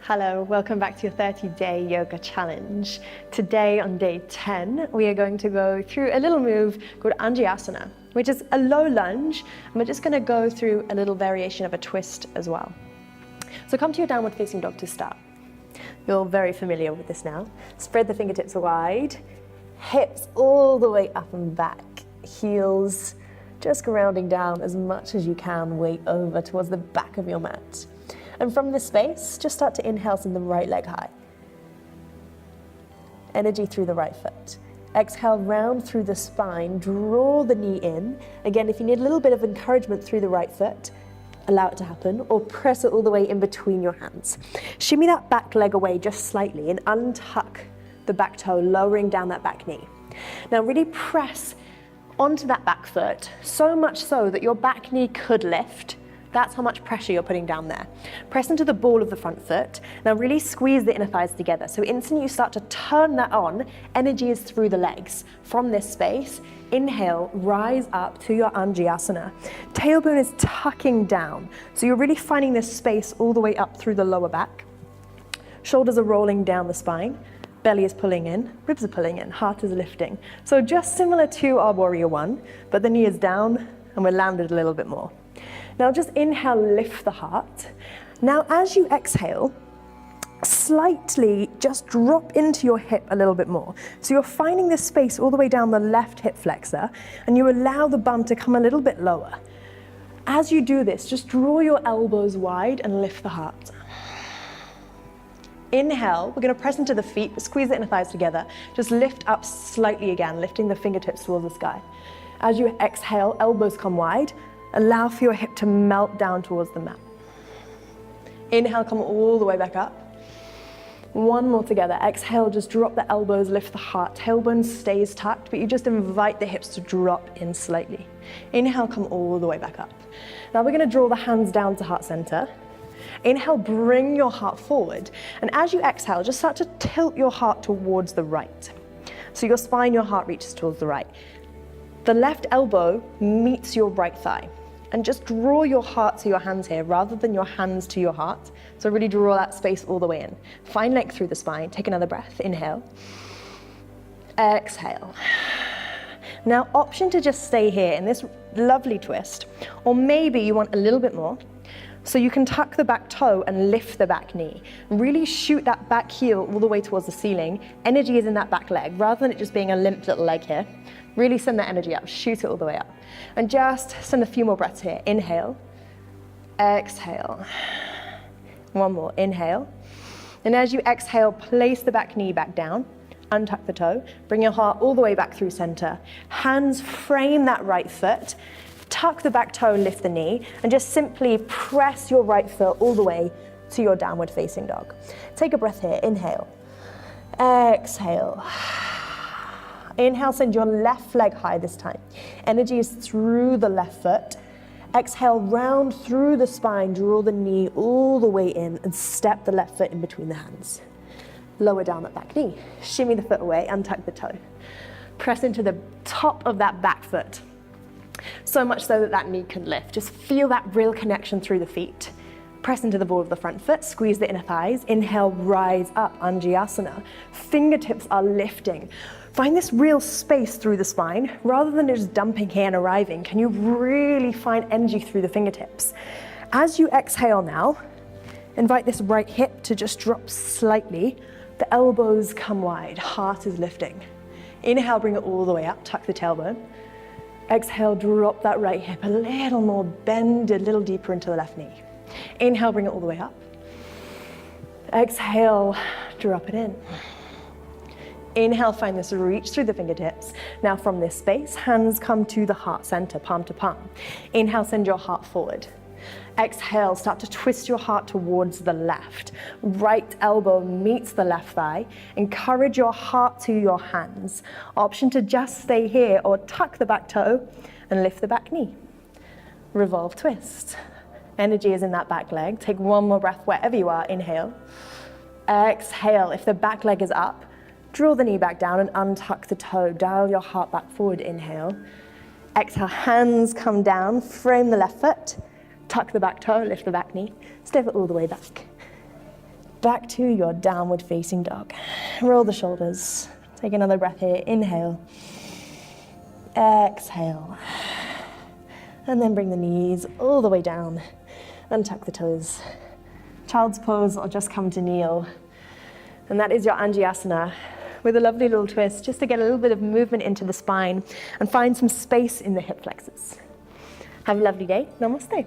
Hello, welcome back to your 30-day yoga challenge. Today on day 10, we are going to go through a little move called Anjaneyasana, which is a low lunge, and we're just going to go through a little variation of a twist as well. So come to your downward facing dog to start. You're very familiar with this now. Spread the fingertips wide, hips all the way up and back, heels just grounding down as much as you can, weight over towards the back of your mat. And from this space, just start to inhale, send the right leg high. Energy through the right foot. Exhale, round through the spine, draw the knee in. Again, if you need a little bit of encouragement through the right foot, allow it to happen, or press it all the way in between your hands. Shimmy that back leg away just slightly and untuck the back toe, lowering down that back knee. Now really press onto that back foot, so much so that your back knee could lift. That's how much pressure you're putting down there. Press into the ball of the front foot. Now really squeeze the inner thighs together. So instantly you start to turn that on, energy is through the legs. From this space, inhale, rise up to your Anjaneyasana. Tailbone is tucking down. So you're really finding this space all the way up through the lower back. Shoulders are rolling down the spine. Belly is pulling in, ribs are pulling in, heart is lifting. So just similar to our warrior one, but the knee is down and we're landed a little bit more. Now just inhale, lift the heart. Now as you exhale, slightly just drop into your hip a little bit more. So you're finding this space all the way down the left hip flexor, and you allow the bum to come a little bit lower. As you do this, just draw your elbows wide and lift the heart. Inhale, we're going to press into the feet, squeeze the inner thighs together. Just lift up slightly again, lifting the fingertips towards the sky. As you exhale, elbows come wide. Allow for your hip to melt down towards the mat. Inhale, come all the way back up. One more together. Exhale, just drop the elbows, lift the heart. Tailbone stays tucked, but you just invite the hips to drop in slightly. Inhale, come all the way back up. Now we're going to draw the hands down to heart center. Inhale, bring your heart forward. And as you exhale, just start to tilt your heart towards the right. So your spine, your heart reaches towards the right. The left elbow meets your right thigh. And just draw your heart to your hands here rather than your hands to your heart. So really draw that space all the way in. Find length through the spine. Take another breath. Inhale. Exhale. Now, option to just stay here in this lovely twist, or maybe you want a little bit more. So you can tuck the back toe and lift the back knee. Really shoot that back heel all the way towards the ceiling. Energy is in that back leg rather than it just being a limp little leg here. Really send that energy up, shoot it all the way up. And just send a few more breaths here. Inhale, exhale. One more, inhale. And as you exhale, place the back knee back down, untuck the toe, bring your heart all the way back through center. Hands frame that right foot, tuck the back toe, lift the knee, and just simply press your right foot all the way to your downward facing dog. Take a breath here, inhale, exhale. Inhale, send your left leg high this time. Energy is through the left foot. Exhale, round through the spine, draw the knee all the way in and step the left foot in between the hands. Lower down that back knee. Shimmy the foot away, untuck the toe. Press into the top of that back foot. So much so that that knee can lift. Just feel that real connection through the feet. Press into the ball of the front foot, squeeze the inner thighs. Inhale, rise up, Anjaneyasana. Fingertips are lifting. Find this real space through the spine. Rather than just dumping here and arriving, can you really find energy through the fingertips? As you exhale now, invite this right hip to just drop slightly. The elbows come wide, heart is lifting. Inhale, bring it all the way up, tuck the tailbone. Exhale, drop that right hip a little more, bend a little deeper into the left knee. Inhale, bring it all the way up. Exhale, drop it in. Inhale, find this reach through the fingertips. Now from this space, hands come to the heart center, palm to palm. Inhale, send your heart forward. Exhale, start to twist your heart towards the left. Right elbow meets the left thigh. Encourage your heart to your hands. Option to just stay here or tuck the back toe and lift the back knee. Revolve twist. Energy is in that back leg. Take one more breath wherever you are. Inhale. Exhale. If the back leg is up, draw the knee back down and untuck the toe. Dial your heart back forward. Inhale. Exhale, hands come down, frame the left foot, tuck the back toe, lift the back knee, step it all the way back. back to your downward facing dog. Roll the shoulders. Take another breath here. Inhale. Exhale. And then bring the knees all the way down. Untuck the toes. Child's pose or just come to kneel. And that is your Anjaneyasana with a lovely little twist just to get a little bit of movement into the spine and find some space in the hip flexors. Have a lovely day. Namaste.